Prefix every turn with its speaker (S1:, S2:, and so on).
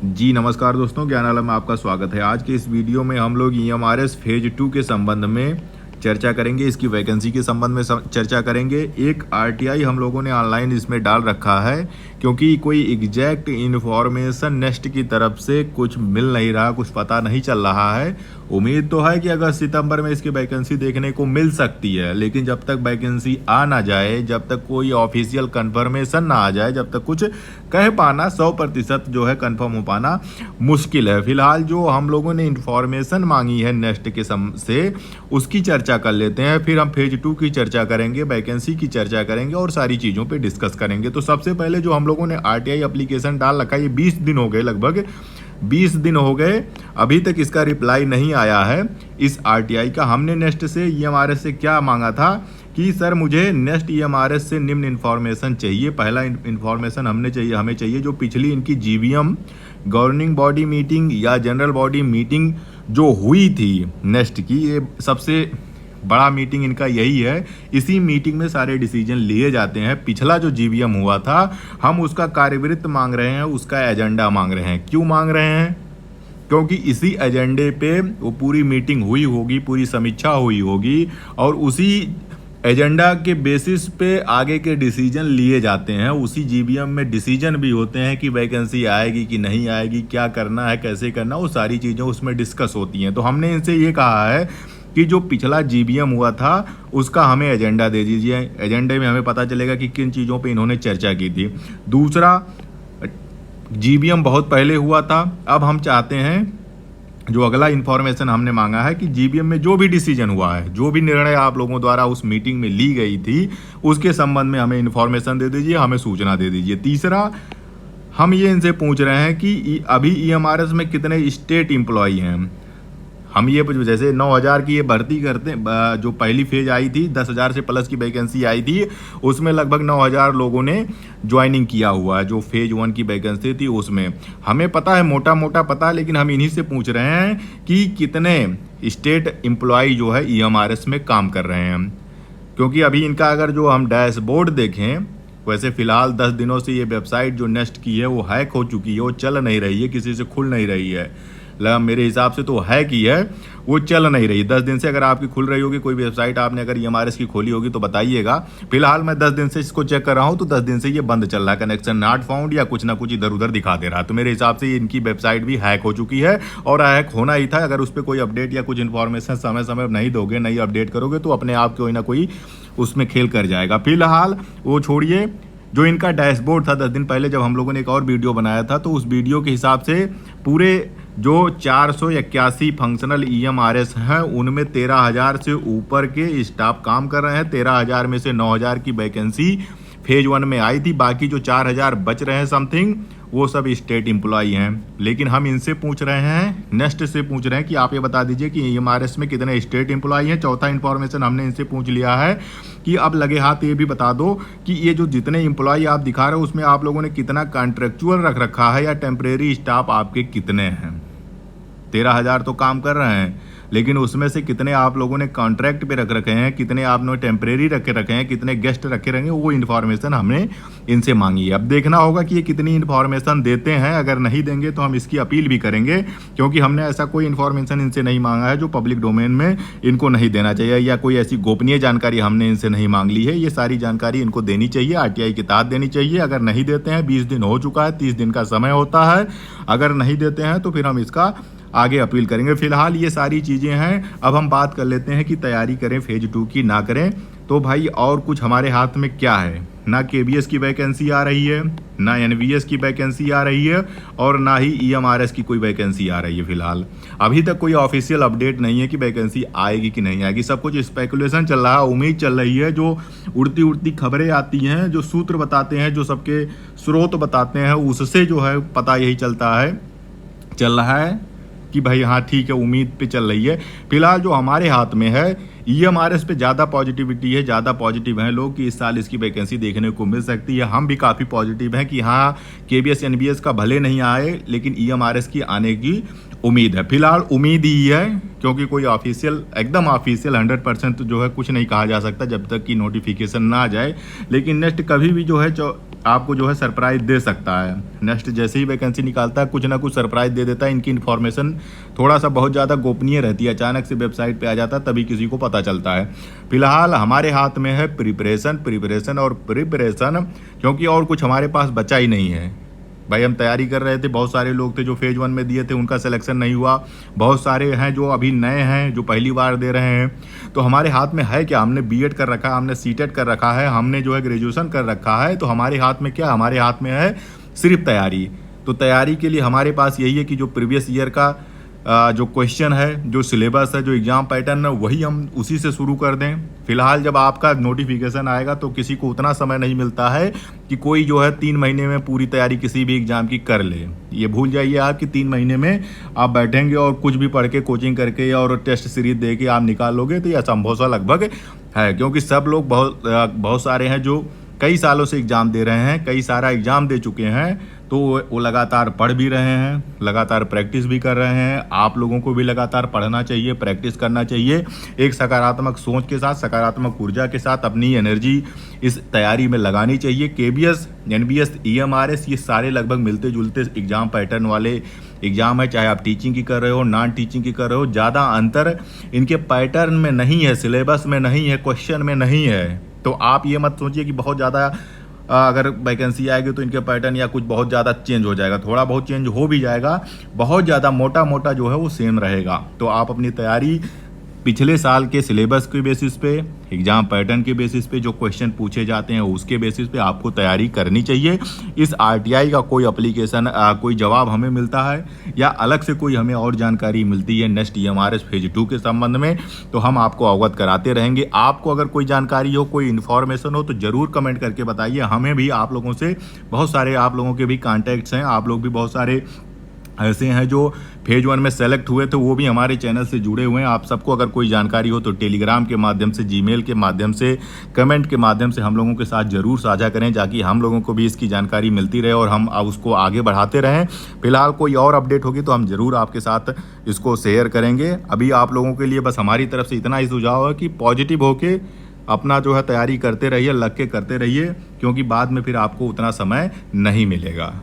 S1: जी नमस्कार दोस्तों, ज्ञानालय में आपका स्वागत है। आज के इस वीडियो में हम लोग ईएमआरएस फेज 2 के संबंध में चर्चा करेंगे। इसकी वैकेंसी के संबंध में चर्चा करेंगे। एक आरटीआई हम लोगों ने ऑनलाइन इसमें डाल रखा है, क्योंकि कोई एग्जैक्ट इन्फॉर्मेशन नेस्ट की तरफ से कुछ मिल नहीं रहा, कुछ पता नहीं चल रहा है। उम्मीद तो है कि अगस्त सितंबर में इसकी वैकेंसी देखने को मिल सकती है, लेकिन जब तक वैकेंसी आ ना जाए, जब तक कोई ऑफिशियल कंफर्मेशन ना आ जाए, जब तक कुछ कह पाना 100% जो है कंफर्म हो पाना मुश्किल है। फिलहाल जो हम लोगों ने इंफॉर्मेशन मांगी है नेस्ट के से उसकी चर्चा कर लेते हैं, फिर हम फेज 2 की चर्चा करेंगे, वैकेंसी की चर्चा करेंगे और सारी चीज़ों पे डिस्कस करेंगे। तो सबसे पहले जो हम लोगों ने आरटीआई एप्लीकेशन डाल रखा है, ये 20 दिन हो गए, लगभग 20 दिन हो गए, अभी तक इसका रिप्लाई नहीं आया है इस आरटीआई का। हमने नेस्ट से ईएमआरएस से क्या मांगा था कि सर मुझे नेस्ट ईएमआरएस से निम्न इन्फॉर्मेशन चाहिए। पहला इन्फॉर्मेशन हमें चाहिए जो पिछली इनकी जीवीएम गवर्निंग बॉडी मीटिंग या जनरल बॉडी मीटिंग जो हुई थी नेस्ट की, ये सबसे बड़ा मीटिंग इनका यही है। इसी मीटिंग में सारे डिसीजन लिए जाते हैं। पिछला जो जीवीएम हुआ था, हम उसका कार्यवृत्त मांग रहे हैं, उसका एजेंडा मांग रहे हैं। क्यों मांग रहे हैं? क्योंकि इसी एजेंडे पे वो पूरी मीटिंग हुई होगी, पूरी समीक्षा हुई होगी और उसी एजेंडा के बेसिस पे आगे के डिसीजन लिए जाते हैं। उसी जीवीएम में डिसीजन भी होते हैं कि वैकेंसी आएगी कि नहीं आएगी, क्या करना है, कैसे करना, वो सारी चीज़ें उसमें डिस्कस होती हैं। तो हमने इनसे ये कहा है कि जो पिछला जीवीएम हुआ था उसका हमें एजेंडा दे दीजिए। एजेंडे में हमें पता चलेगा कि किन चीज़ों पे इन्होंने चर्चा की थी। दूसरा, जीवीएम बहुत पहले हुआ था, अब हम चाहते हैं जो अगला इन्फॉर्मेशन हमने मांगा है कि जीवीएम में जो भी डिसीजन हुआ है, जो भी निर्णय आप लोगों द्वारा उस मीटिंग में ली गई थी, उसके संबंध में हमें इन्फॉर्मेशन दे दीजिए, हमें सूचना दे दीजिए। तीसरा, हम ये इनसे पूछ रहे हैं कि अभी ईएमआरएस में कितने स्टेट एम्प्लॉई हैं। हम ये जैसे 9,000 की ये भर्ती करते, जो पहली फेज आई थी 10,000 से प्लस की वैकेंसी आई थी, उसमें लगभग 9,000 लोगों ने ज्वाइनिंग किया हुआ है। जो फेज 1 की वैकेंसी थी उसमें हमें पता है, मोटा मोटा पता है, लेकिन हम इन्हीं से पूछ रहे हैं कि कितने स्टेट एम्प्लॉय जो है ईएमआरएस में काम कर रहे हैं। क्योंकि अभी इनका अगर जो हम डैशबोर्ड देखें, वैसे फिलहाल 10 दिनों से ये वेबसाइट जो नेस्ट की है वो हैक हो चुकी है, वो चल नहीं रही है, किसी से खुल नहीं रही है। मेरे हिसाब से तो हैक ही है, वो चल नहीं रही। 10 दिन से अगर आपकी खुल रही होगी कोई वेबसाइट, आपने अगर ईएमआरएस की खोली होगी तो बताइएगा। फिलहाल मैं 10 दिन से इसको चेक कर रहा हूँ तो 10 दिन से ये बंद चल रहा है, कनेक्शन नॉट फाउंड या कुछ ना कुछ इधर उधर दिखा दे रहा है। तो मेरे हिसाब से इनकी वेबसाइट भी हैक हो चुकी है और हैक होना ही था। अगर उस पर कोई अपडेट या कुछ इन्फॉर्मेशन समय समय नहीं दोगे, नहीं अपडेट करोगे तो अपने आप कोई ना कोई उसमें खेल कर जाएगा। फिलहाल वो छोड़िए, जो इनका डैशबोर्ड था 10 दिन पहले जब हम लोगों ने एक और वीडियो बनाया था, तो उस वीडियो के हिसाब से पूरे जो 481 फंक्शनल ईएमआरएस हैं उनमें 13,000 से ऊपर के स्टाफ काम कर रहे हैं। 13,000 में से 9,000 की वैकेंसी फेज 1 में आई थी, बाकी जो 4,000 बच रहे हैं समथिंग, वो सब स्टेट एम्प्लॉई हैं। लेकिन हम इनसे पूछ रहे हैं, नेस्ट से पूछ रहे हैं कि आप ये बता दीजिए कि ईएमआरएस में कितने स्टेट एम्प्लॉई हैं। चौथा इन्फॉर्मेशन हमने इनसे पूछ लिया है कि अब लगे हाथ ये भी बता दो कि ये जो जितने एम्प्लॉई आप दिखा रहे हो उसमें आप लोगों ने कितना कॉन्ट्रेक्चुअल रख रखा है या टेम्परेरी स्टाफ आपके कितने हैं। 13,000 तो काम कर रहे हैं, लेकिन उसमें से कितने आप लोगों ने कॉन्ट्रैक्ट पे रख रखे हैं, कितने आपने टेम्परेरी रखे हैं, कितने गेस्ट रखे रहेंगे, वो इन्फॉर्मेशन हमने इनसे मांगी है। अब देखना होगा कि ये कितनी इन्फॉर्मेशन देते हैं। अगर नहीं देंगे तो हम इसकी अपील भी करेंगे, क्योंकि हमने ऐसा कोई इन्फॉर्मेशन इनसे नहीं मांगा है जो पब्लिक डोमेन में इनको नहीं देना चाहिए, या कोई ऐसी गोपनीय जानकारी हमने इनसे नहीं मांग ली है। ये सारी जानकारी इनको देनी चाहिए, आरटीआई के तहत देनी चाहिए। अगर नहीं देते हैं, 20 दिन हो चुका है, 30 दिन का समय होता है, अगर नहीं देते हैं तो फिर हम इसका आगे अपील करेंगे। फिलहाल ये सारी चीज़ें हैं। अब हम बात कर लेते हैं कि तैयारी करें फेज 2 की ना करें। तो भाई और कुछ हमारे हाथ में क्या है? ना केबीएस की वैकेंसी आ रही है, ना एनवीएस की वैकेंसी आ रही है और ना ही ईएमआरएस की कोई वैकेंसी आ रही है। फिलहाल अभी तक कोई ऑफिशियल अपडेट नहीं है कि वैकेंसी आएगी कि नहीं आएगी। सब कुछ स्पेकुलेशन चल रहा है, उम्मीद चल रही है। जो उड़ती उड़ती खबरें आती हैं, जो सूत्र बताते हैं, जो सबके स्रोत बताते हैं, उससे जो है पता यही चल रहा है कि भाई हाँ ठीक है, उम्मीद पे चल रही है। फिलहाल जो हमारे हाथ में है, ईएमआरएस पे ज़्यादा पॉजिटिविटी है, ज़्यादा पॉजिटिव हैं लोग कि इस साल इसकी वैकेंसी देखने को मिल सकती है। हम भी काफ़ी पॉजिटिव हैं कि हाँ केबीएस एनबीएस का भले नहीं आए, लेकिन ईएमआरएस की आने की उम्मीद है, फिलहाल उम्मीद ही है, क्योंकि कोई ऑफिशियल एकदम ऑफिशियल 100% जो है कुछ नहीं कहा जा सकता जब तक कि नोटिफिकेशन ना आ जाए। लेकिन नेक्स्ट कभी भी जो है आपको जो है सरप्राइज दे सकता है। नेक्स्ट जैसे ही वैकेंसी निकालता है कुछ ना कुछ सरप्राइज दे देता है। इनकी इन्फॉर्मेशन थोड़ा सा बहुत ज़्यादा गोपनीय रहती है, अचानक से वेबसाइट पे आ जाता है तभी किसी को पता चलता है। फिलहाल हमारे हाथ में है प्रिपरेशन और प्रिपरेशन, क्योंकि और कुछ हमारे पास बचा ही नहीं है भाई। हम तैयारी कर रहे थे, बहुत सारे लोग थे जो फेज 1 में दिए थे, उनका सिलेक्शन नहीं हुआ। बहुत सारे हैं जो अभी नए हैं, जो पहली बार दे रहे हैं। तो हमारे हाथ में है क्या? हमने बीएड कर रखा है, हमने सीटेट कर रखा है, हमने जो है ग्रेजुएशन कर रखा है। तो हमारे हाथ में क्या? हमारे हाथ में है सिर्फ तैयारी। तो तैयारी के लिए हमारे पास यही है कि जो प्रीवियस ईयर का जो क्वेश्चन है, जो सिलेबस है, जो एग्ज़ाम पैटर्न है, वही हम उसी से शुरू कर दें। फिलहाल जब आपका नोटिफिकेशन आएगा तो किसी को उतना समय नहीं मिलता है कि कोई जो है 3 महीने में पूरी तैयारी किसी भी एग्ज़ाम की कर ले। ये भूल जाइए आप कि 3 महीने में आप बैठेंगे और कुछ भी पढ़ के, कोचिंग करके और टेस्ट सीरीज दे के आप निकाल लोगे, तो यह असंभव सा लगभग है। क्योंकि सब लोग बहुत सारे हैं जो कई सालों से एग्ज़ाम दे रहे हैं, कई सारा एग्ज़ाम दे चुके हैं। तो वो लगातार पढ़ भी रहे हैं, लगातार प्रैक्टिस भी कर रहे हैं। आप लोगों को भी लगातार पढ़ना चाहिए, प्रैक्टिस करना चाहिए। एक सकारात्मक सोच के साथ, सकारात्मक ऊर्जा के साथ अपनी एनर्जी इस तैयारी में लगानी चाहिए। केबीएस, एनबीएस, ईएमआरएस, ये सारे लगभग मिलते जुलते एग्ज़ाम पैटर्न वाले एग्ज़ाम है। चाहे आप टीचिंग की कर रहे हो, नॉन टीचिंग की कर रहे हो, ज़्यादा अंतर इनके पैटर्न में नहीं है, सिलेबस में नहीं है, क्वेश्चन में नहीं है। तो आप ये मत सोचिए कि बहुत ज़्यादा अगर वैकेंसी आएगी तो इनके पैटर्न या कुछ बहुत ज़्यादा चेंज हो जाएगा। थोड़ा बहुत चेंज हो भी जाएगा, बहुत ज़्यादा मोटा जो है वो सेम रहेगा। तो आप अपनी तैयारी पिछले साल के सिलेबस के बेसिस पे, एग्ज़ाम पैटर्न के बेसिस पे, जो क्वेश्चन पूछे जाते हैं उसके बेसिस पे आपको तैयारी करनी चाहिए। इस आरटीआई का कोई एप्लीकेशन, कोई जवाब हमें मिलता है या अलग से कोई हमें और जानकारी मिलती है नेक्स्ट ईएमआरएस फेज 2 के संबंध में, तो हम आपको अवगत कराते रहेंगे। आपको अगर कोई जानकारी हो, कोई इन्फॉर्मेशन हो, तो ज़रूर कमेंट करके बताइए। हमें भी आप लोगों से बहुत सारे, आप लोगों के भी कॉन्टैक्ट्स हैं, आप लोग भी बहुत सारे ऐसे हैं जो फेज 1 में सेलेक्ट हुए थे, वो भी हमारे चैनल से जुड़े हुए हैं। आप सबको अगर कोई जानकारी हो तो टेलीग्राम के माध्यम से, जीमेल के माध्यम से, कमेंट के माध्यम से हम लोगों के साथ ज़रूर साझा करें, ताकि हम लोगों को भी इसकी जानकारी मिलती रहे और हम अब उसको आगे बढ़ाते रहें। फिलहाल कोई और अपडेट होगी तो हम ज़रूर आपके साथ इसको शेयर करेंगे। अभी आप लोगों के लिए बस हमारी तरफ से इतना ही सुझाव है कि पॉजिटिव होके अपना जो है तैयारी करते रहिए, लग के करते रहिए, क्योंकि बाद में फिर आपको उतना समय नहीं मिलेगा।